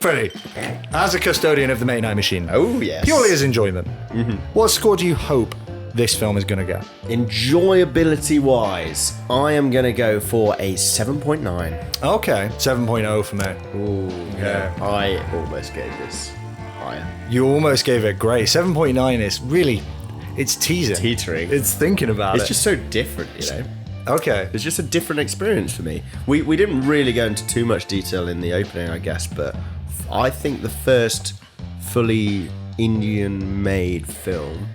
Freddie, as a custodian of the Mate Night Machine, Oh, yes. purely as enjoyment, what score do you hope this film is going to get? Enjoyability-wise, I am going to go for a 7.9. Okay, 7.0 for me. Ooh, Yeah. I almost gave this higher. You almost gave it a grade. 7.9 is really, it's teasing. Teetering. It's thinking about It's it. just so different, you know? Okay. It's just a different experience for me. We didn't really go into too much detail in the opening, I guess, but I think the first fully Indian-made film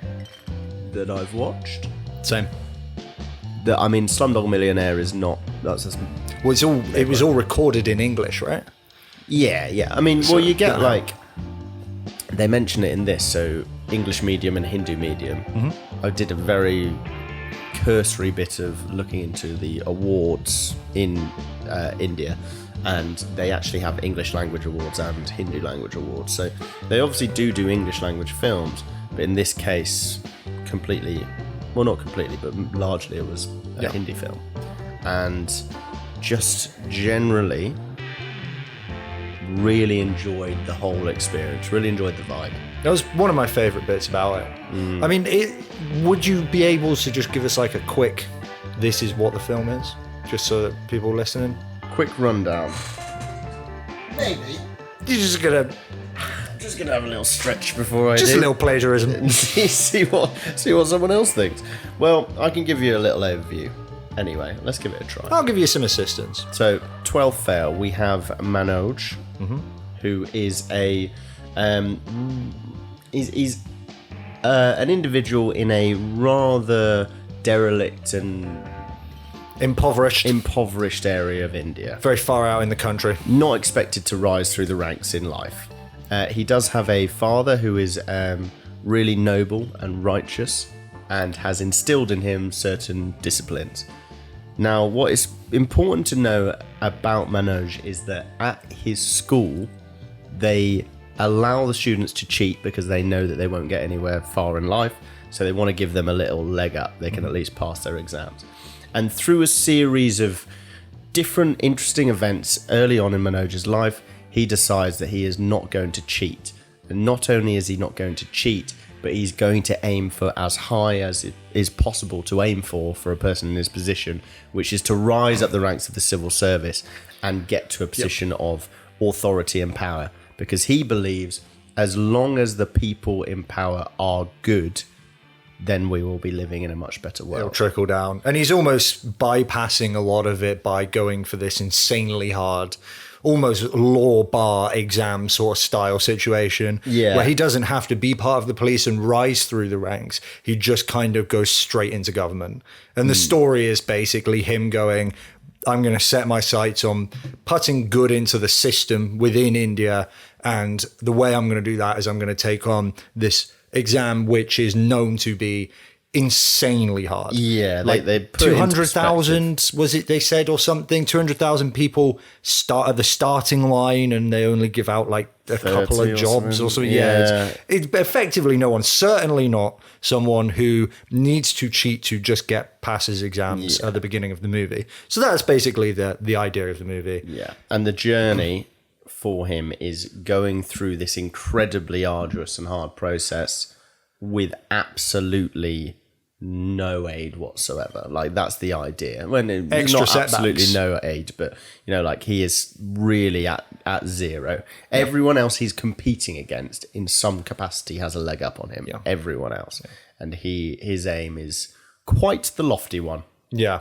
that I've watched. Same. I mean, Slumdog Millionaire is not. That's Well, it was all recorded in English, right? yeah. I mean, well, you get like they mention it in this, so English medium and Hindu medium. Mm-hmm. I did a very cursory bit of looking into the awards in India, and they actually have English language awards and Hindu language awards. So they obviously do English language films, but in this case, not completely, but largely it was a Hindi film. And just generally really enjoyed the whole experience, really enjoyed the vibe. That was one of my favourite bits about it. I mean, would you be able to just give us like a quick, this is what the film is? Just so that people listening? Quick rundown. Maybe. You're just going to... Just gonna have a little stretch before I Just do. a little plagiarism. And see what someone else thinks. Well, I can give you a little overview. Anyway, let's give it a try. I'll give you some assistance. So, 12th fail, we have Manoj, who is he's an individual in a rather derelict and impoverished area of India. Very far out in the country. Not expected to rise through the ranks in life. He does have a father who is really noble and righteous and has instilled in him certain disciplines. Now, what is important to know about Manoj is that at his school, they allow the students to cheat because they know that they won't get anywhere far in life, so they want to give them a little leg up. They can at least pass their exams. And through a series of different interesting events early on in Manoj's life, he decides that he is not going to cheat. And not only is he not going to cheat, but he's going to aim for as high as it is possible to aim for a person in his position, which is to rise up the ranks of the civil service and get to a position of authority and power. Because he believes as long as the people in power are good, then we will be living in a much better world. It'll trickle down. And he's almost bypassing a lot of it by going for this insanely hard, almost law bar exam sort of style situation, where he doesn't have to be part of the police and rise through the ranks. He just kind of goes straight into government. And the story is basically him going, I'm going to set my sights on putting good into the system within India. And the way I'm going to do that is I'm going to take on this exam, which is known to be insanely hard. Yeah, like they put 200,000 was it they said or something? 200,000 people start at the starting line, and they only give out like a couple of jobs or something. Yeah, it's effectively no one. Certainly not someone who needs to cheat to just get past his exams at the beginning of the movie. So that's basically the idea of the movie. Yeah, and the journey for him is going through this incredibly arduous and hard process with absolutely no aid whatsoever. Like, that's the idea. When Extra not setbacks. absolutely no aid, but you know, like, he is really at zero. Everyone else he's competing against in some capacity has a leg up on him. Everyone else, and his aim is quite the lofty one. Yeah.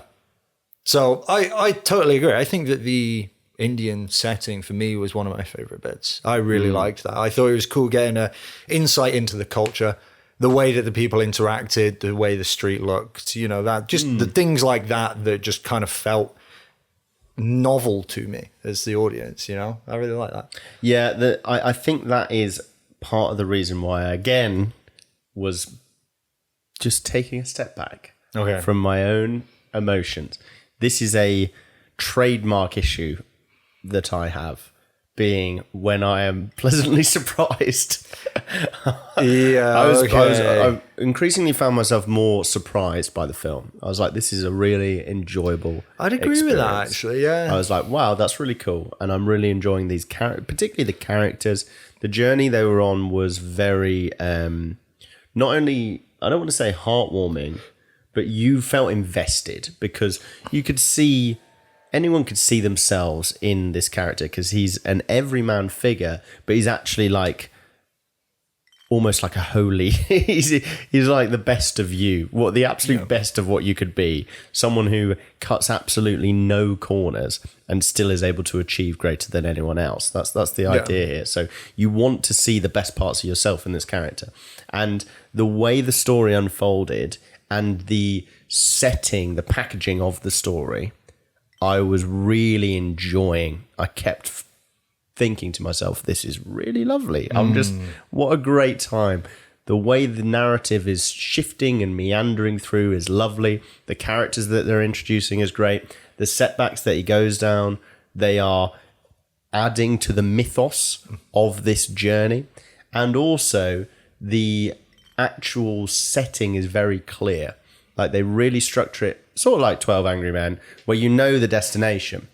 So I totally agree. I think that the Indian setting for me was one of my favorite bits. I really liked that. I thought it was cool getting an insight into the culture, the way that the people interacted, the way the street looked, you know, that just the things like that just kind of felt novel to me as the audience, you know. I really like that. Yeah, I think that is part of the reason why I, again, was just taking a step back from my own emotions. This is a trademark issue that I have, being when I am pleasantly surprised. Yeah, I increasingly found myself more surprised by the film. I was like, this is a really enjoyable I'd agree with that, actually, yeah. I was like, wow, that's really cool. And I'm really enjoying these particularly the characters. The journey they were on was very, not only, I don't want to say heartwarming, but you felt invested because you could see, anyone could see themselves in this character because he's an everyman figure, but he's actually like, almost like a holy, he's like the best of you, what the absolute best of what you could be, someone who cuts absolutely no corners and still is able to achieve greater than anyone else. That's the idea here. So you want to see the best parts of yourself in this character, and the way the story unfolded and the setting, the packaging of the story, I was really enjoying. I kept thinking to myself, this is really lovely. What a great time. The way the narrative is shifting and meandering through is lovely. The characters that they're introducing is great. The setbacks that he goes down, they are adding to the mythos of this journey. And also the actual setting is very clear. Like they really structure it sort of like 12 Angry Men, where you know the destination.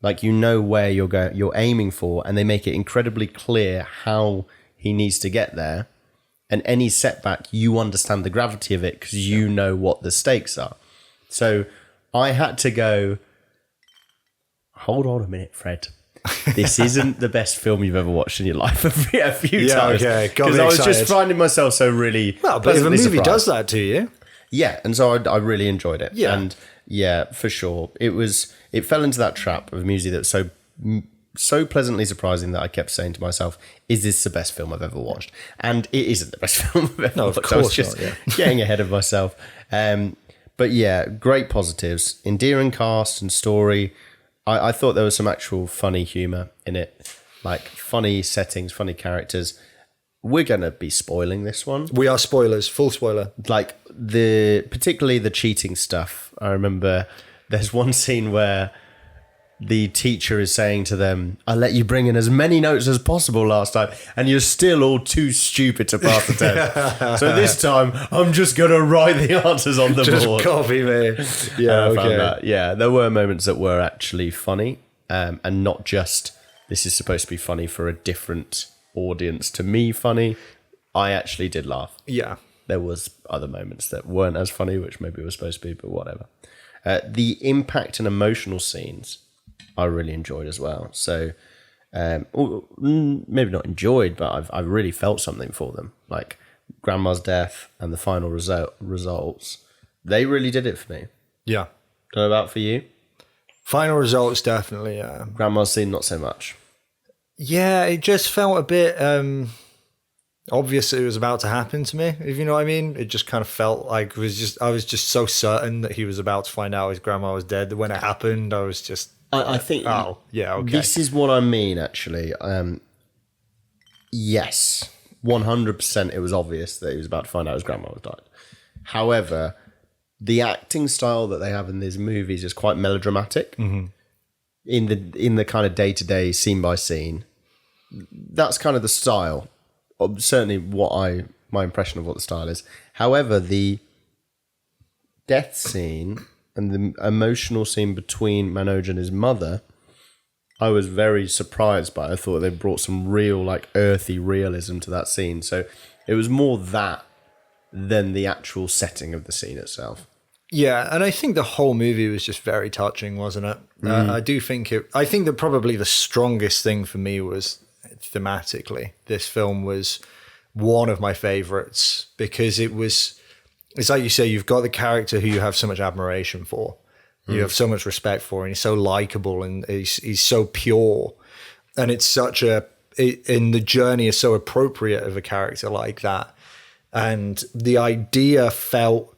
Like, you know where you're aiming for, and they make it incredibly clear how he needs to get there. And any setback, you understand the gravity of it because you know what the stakes are. So I had to go, hold on a minute, Fred. This isn't the best film you've ever watched in your life a few times. Because I was just finding myself so really... Well, but if a movie does that to you... Yeah, and so I really enjoyed it. Yeah. And yeah, for sure. It fell into that trap of music that was so pleasantly surprising that I kept saying to myself, is this the best film I've ever watched? And it isn't the best film I've ever watched. Of course I was just getting ahead of myself. But yeah, great positives. Endearing cast and story. I thought there was some actual funny humour in it. Like funny settings, funny characters. We're going to be spoiling this one. We are spoilers, full spoiler. Like particularly the cheating stuff. I remember there's one scene where the teacher is saying to them, I let you bring in as many notes as possible last time, and you're still all too stupid to pass the test. So this time, I'm just going to write the answers on the board. Just copy me. Yeah, okay. Yeah, there were moments that were actually funny, and not just, this is supposed to be funny for a different audience to me funny. I actually did laugh. Yeah. There was other moments that weren't as funny, which maybe were supposed to be, but whatever. The impact and emotional scenes I really enjoyed as well. So maybe not enjoyed, but I've really felt something for them. Like Grandma's death and the final results, they really did it for me. Yeah. Don't know about for you? Final results, definitely, yeah. Grandma's scene, not so much. Yeah, it just felt a bit obvious it was about to happen to me, if you know what I mean. It just kind of felt like I was just so certain that he was about to find out his grandma was dead that when it happened, I was just... I think... Oh, yeah, okay. This is what I mean, actually. Yes, 100% it was obvious that he was about to find out his grandma was died. However, the acting style that they have in these movies is quite melodramatic. Mm-hmm. In the kind of day-to-day, scene by scene. That's kind of the style. Certainly my impression of what the style is. However, the death scene and the emotional scene between Manoj and his mother, I was very surprised by. I thought they brought some real, like, earthy realism to that scene. So it was more that than the actual setting of the scene itself. Yeah, and I think the whole movie was just very touching, wasn't it? I think that probably the strongest thing for me was thematically. This film was one of my favorites because it's like you say, you've got the character who you have so much admiration for, you have so much respect for, and he's so likable and he's so pure, and it's in the journey is so appropriate of a character like that, and the idea felt.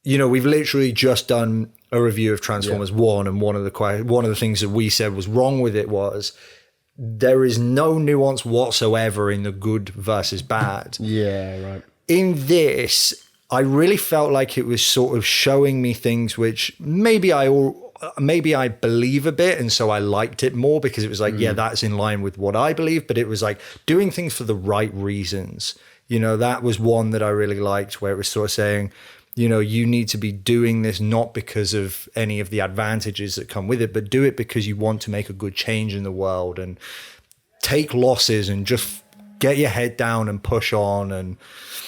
You know, we've literally just done a review of Transformers 1, and one of the things that we said was wrong with it was there is no nuance whatsoever in the good versus bad. Yeah, right. In this, I really felt like it was sort of showing me things which maybe I maybe I believe a bit, and so I liked it more because it was like, yeah, that's in line with what I believe, but it was like doing things for the right reasons. You know, that was one that I really liked, where it was sort of saying, you know, you need to be doing this not because of any of the advantages that come with it, but do it because you want to make a good change in the world and take losses and just get your head down and push on. And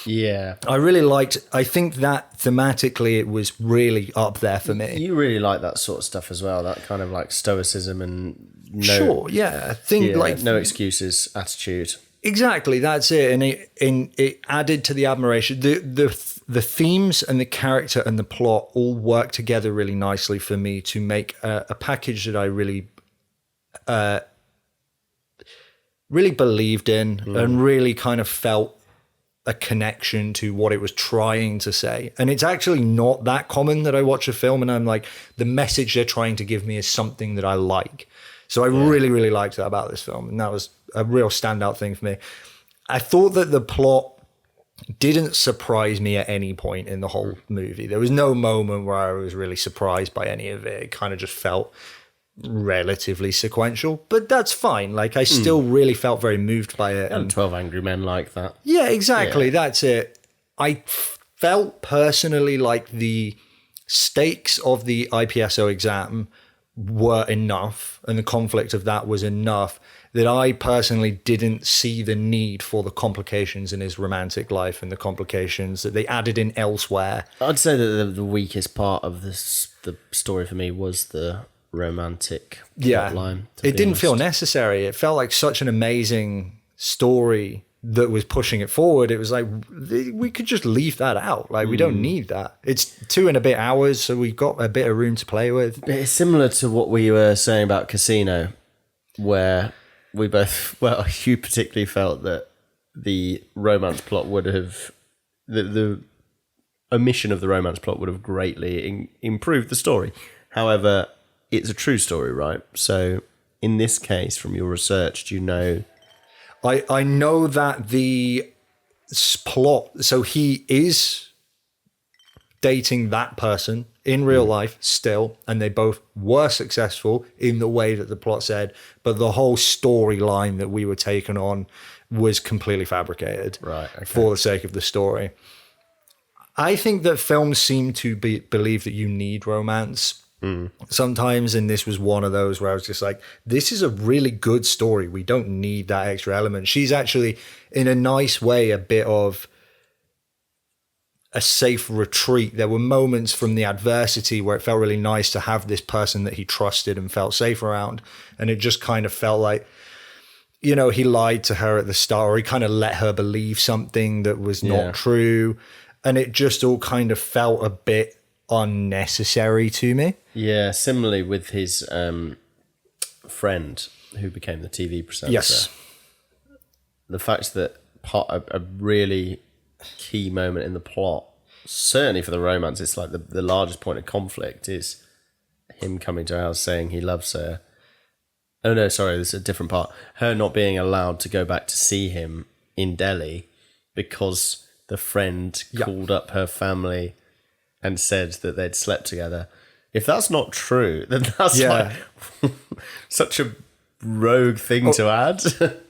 yeah, I think that thematically it was really up there for me. You really like that sort of stuff as well, that kind of like stoicism and no excuses attitude. Exactly, that's it. And it added to the admiration. The themes and the character and the plot all work together really nicely for me to make a package that I really really believed in and really kind of felt a connection to what it was trying to say. And it's actually not that common that I watch a film and I'm like, the message they're trying to give me is something that I like. So I really, really liked that about this film. And that was a real standout thing for me. I thought that the plot didn't surprise me at any point in the whole movie. There was no moment where I was really surprised by any of it. It kind of just felt relatively sequential, but that's fine. Like I still really felt very moved by it. And 12 Angry Men like that. Yeah, exactly. Yeah. That's it. I felt personally like the stakes of the IPSO exam were enough and the conflict of that was enough that I personally didn't see the need for the complications in his romantic life and the complications that they added in elsewhere. I'd say that the weakest part of the story for me was the romantic line. It didn't feel necessary. It felt like such an amazing story that was pushing it forward. It was like, we could just leave that out. Like, we don't need that. It's 2 and a bit hours, so we've got a bit of room to play with. It's similar to what we were saying about Casino, where we both, well, you particularly felt that the romance plot would have, the omission of the romance plot would have greatly improved the story. However, it's a true story, right? So in this case, from your research, do you know... I know that the plot, so he is dating that person in real life still, and they both were successful in the way that the plot said, but the whole storyline that we were taken on was completely fabricated for the sake of the story. I think that films seem to believe that you need romance sometimes, and this was one of those where I was just like, this is a really good story. We don't need that extra element. She's actually, in a nice way, a bit of a safe retreat. There were moments from the adversity where it felt really nice to have this person that he trusted and felt safe around. And it just kind of felt like, you know, he lied to her at the start, or he kind of let her believe something that was not true. And it just all kind of felt a bit unnecessary to me. Yeah, similarly with his friend who became the TV presenter. Yes. The fact that a really key moment in the plot, certainly for the romance, it's like the largest point of conflict is him coming to her house saying he loves her. Oh no, sorry, this is a different part. Her not being allowed to go back to see him in Delhi because the friend called up her family and said that they'd slept together. If that's not true, then that's like such a rogue thing to add.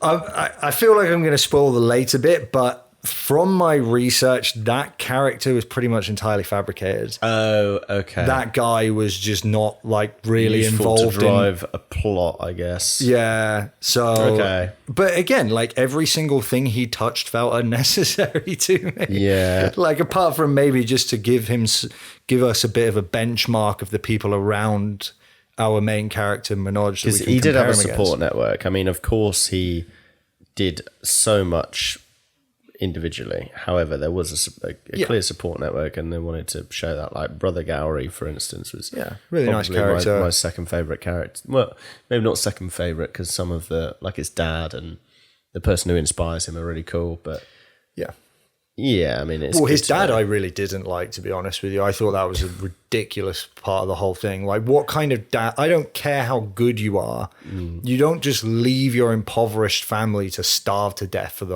I feel like I'm going to spoil the later bit, but from my research, that character was pretty much entirely fabricated. Oh, okay. That guy was just not like really useful involved to drive a plot, I guess. Yeah. So, but again, like every single thing he touched felt unnecessary to me. Yeah. Like apart from maybe just to give us a bit of a benchmark of the people around our main character, Manoj. Because he did have a support network. I mean, of course, he did so much individually. However, there was a clear support network, and they wanted to show that. Like Brother Gowrie, for instance, was really nice character. My second favorite character. Well, maybe not second favorite because some of the, like his dad and the person who inspires him are really cool. But yeah, I mean, it's his dad I really didn't like, to be honest with you. I thought that was a ridiculous part of the whole thing. Like, what kind of dad? I don't care how good you are. You don't just leave your impoverished family to starve to death for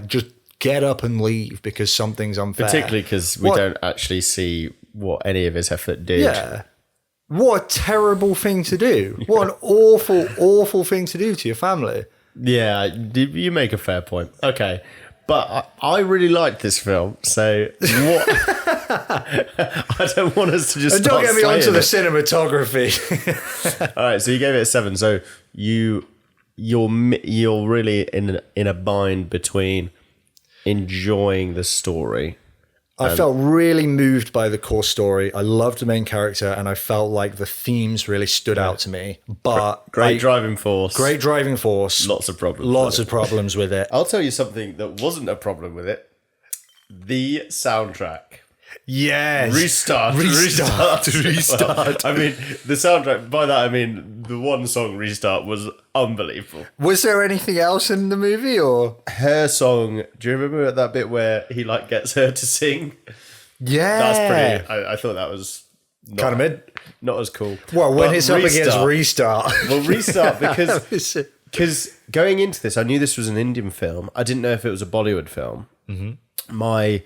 just get up and leave because something's unfair. Particularly because we don't actually see what any of his effort did. Yeah. What a terrible thing to do. What an awful, awful thing to do to your family. Yeah, you make a fair point. Okay. But I really liked this film, so what? I don't want us to just. And don't get me onto the it. cinematography. All right, so you gave it a 7. So you're really in a bind between enjoying the story. I felt really moved by the core story. I loved the main character, and I felt like the themes really stood out to me. But great driving force. Lots of problems. Lots of problems with it. I'll tell you something that wasn't a problem with it. The soundtrack. Yes. Restart. I mean, the soundtrack, by that I mean the one song, Restart, was unbelievable. Was there anything else in the movie, or? Her song, do you remember that bit where he gets her to sing? Yeah. That's pretty, I thought that was kind of mid. Not as cool. Well, when it's up against Restart. Well, Restart, because going into this, I knew this was an Indian film. I didn't know if it was a Bollywood film. Mm-hmm. My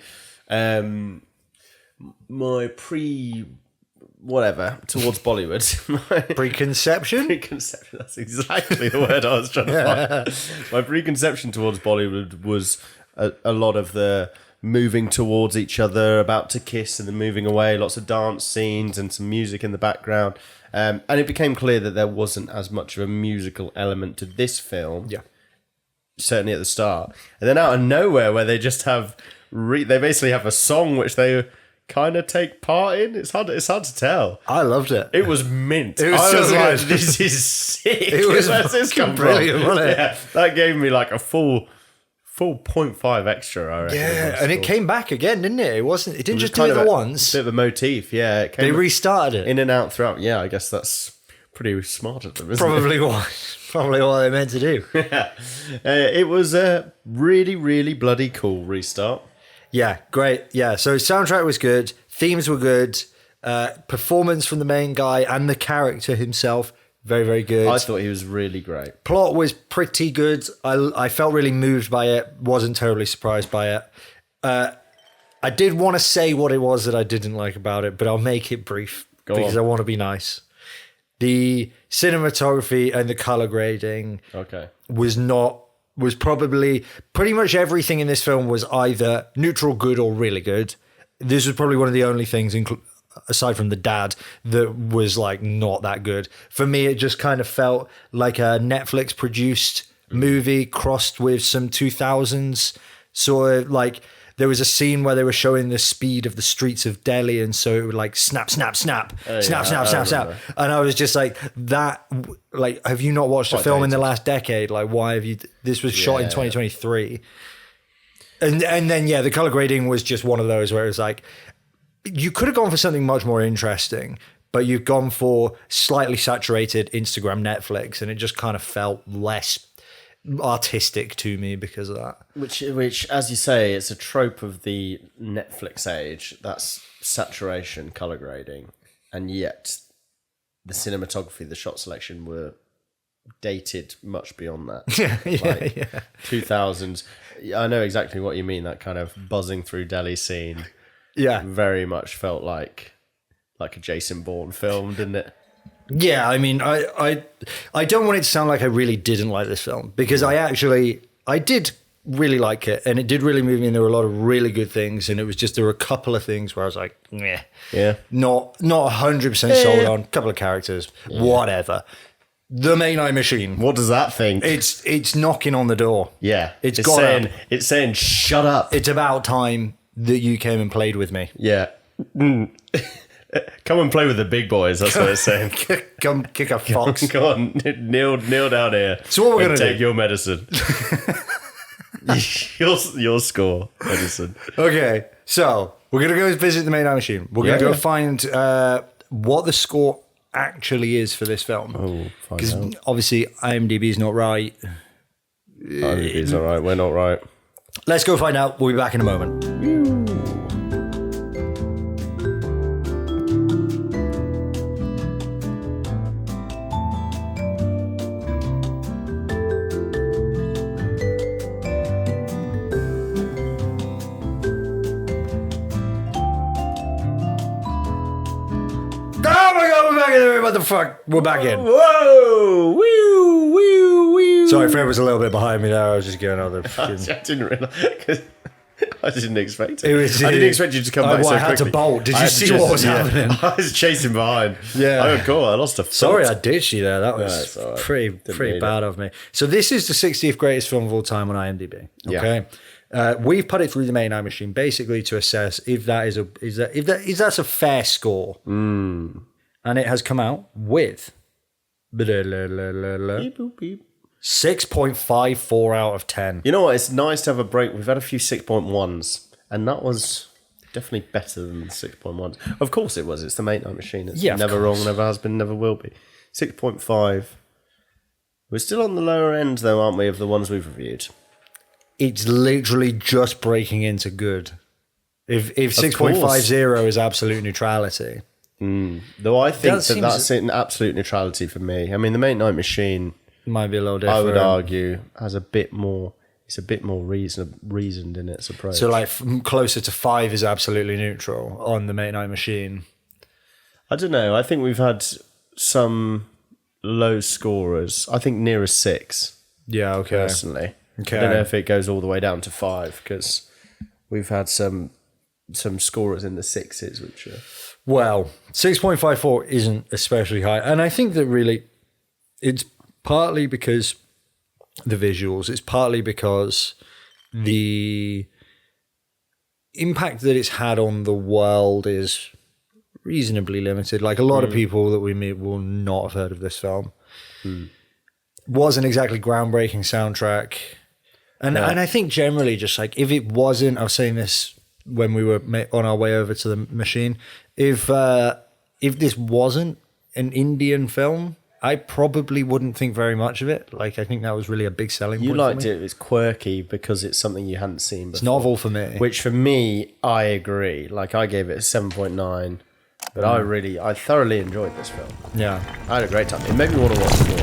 towards Bollywood. Preconception? Preconception, that's exactly the word I was trying to find. My preconception towards Bollywood was a lot of the moving towards each other, about to kiss and then moving away, lots of dance scenes and some music in the background. And it became clear that there wasn't as much of a musical element to this film. Yeah. Certainly at the start. And then out of nowhere, where they just have... they basically have a song which they... kind of take part in. It's hard to tell. I loved it. It was mint. It was so like, good. this is sick. It was Where's this come brilliant, from? wasn't it? Yeah, that gave me a full 0.5 extra, I reckon. Yeah, and it came back again, didn't it? It didn't just do kind it of once. A bit of a motif, yeah. It came They restarted it. in and out throughout. Yeah, I guess that's pretty smart of them, isn't Probably it? what they meant to do. Yeah. It was a really, really bloody cool restart. Yeah, great. Yeah, so soundtrack was good. Themes were good. Performance from the main guy and the character himself, very, very good. I thought he was really great. Plot was pretty good. I felt really moved by it. Wasn't totally surprised by it. I did want to say what it was that I didn't like about it, but I'll make it brief because I want to be nice. The cinematography and the color grading was probably pretty much everything in this film was either neutral good or really good. This was probably one of the only things, aside from the dad, that was not that good. For me, it just kind of felt like a Netflix produced movie crossed with some 2000s sort of there was a scene where they were showing the speed of the streets of Delhi, and so it would snap, snap, snap, snap, snap, snap. And I was just that, have you not watched a film in the last decade? Why have you? This was shot in 2023. And then, the color grading was just one of those where it was you could have gone for something much more interesting, but you've gone for slightly saturated Instagram Netflix, and it just kind of felt less artistic to me because of that. Which, as you say, it's a trope of the Netflix age. That's saturation, color grading, and yet the cinematography, the shot selection were dated much beyond that. Yeah. 2000s. I know exactly what you mean. That kind of buzzing through Delhi scene. Yeah, very much felt like a Jason Bourne film, didn't it? Yeah, I mean, I don't want it to sound like I really didn't like this film, because I did really like it, and it did really move me, and there were a lot of really good things, and there were a couple of things where I was like, meh. Yeah. Not 100% sold on, a couple of characters, whatever. The main eye machine. What does that think? It's knocking on the door. Yeah. It's saying, shut up. It's about time that you came and played with me. Yeah. Come and play with the big boys, that's what it's saying. Come kick a fox. Go on, kneel down here. So what we're going to take your medicine. your score, medicine. Okay, so we're going to go visit the main eye machine. We're going to go find what the score actually is for this film. Because obviously IMDb is not right. IMDb is all right. We're not right. Let's go find out. We'll be back in a moment. what the fuck? We're back in. Whoa! Woo! Woo! Woo! Sorry, Fred was a little bit behind me there. I was just getting other. I didn't realise. I didn't expect it. I didn't expect you to come back so I quickly. had to bolt. Did you see what was happening? I was chasing behind. Yeah. Oh, cool. I lost a foot. Sorry, I ditched you there. That was right. pretty bad of me. So this is the 60th greatest film of all time on IMDb. Okay. Yeah. We've put it through the Midnight Machine basically to assess if that's a fair score. Mm. And it has come out with 6.54 out of 10. You know what? It's nice to have a break. We've had a few 6.1s, and that was definitely better than the 6.1s. Of course it was. It's the Midnight Machine. It's never wrong, never has been, never will be. 6.5. We're still on the lower end, though, aren't we, of the ones we've reviewed? It's literally just breaking into good. If 6.50 is absolute neutrality. Though I think that's an absolute neutrality for me. I mean, the Midnight Machine might be a little different. I would argue has a bit more. It's a bit more reasoned in its approach. So, like, closer to 5 is absolutely neutral on the Midnight Machine. I don't know. I think we've had some low scorers. I think nearer 6. Yeah. Okay. Personally, I don't know if it goes all the way down to 5 because we've had some scorers in the 6s, which are. Well, 6.54 isn't especially high. And I think that really it's partly because the visuals, it's partly because the impact that it's had on the world is reasonably limited. Like a lot of people that we meet will not have heard of this film. Wasn't exactly groundbreaking soundtrack. And I think generally just like if it wasn't, I was saying this when we were on our way over to the machine, if this wasn't an Indian film, I probably wouldn't think very much of it. Like, I think that was really a big selling point. You liked it. It's quirky because it's something you hadn't seen before. It's novel for me. Which for me, I agree. Like, I gave it a 7.9, but I thoroughly enjoyed this film. Yeah. I had a great time. It made me want to watch more.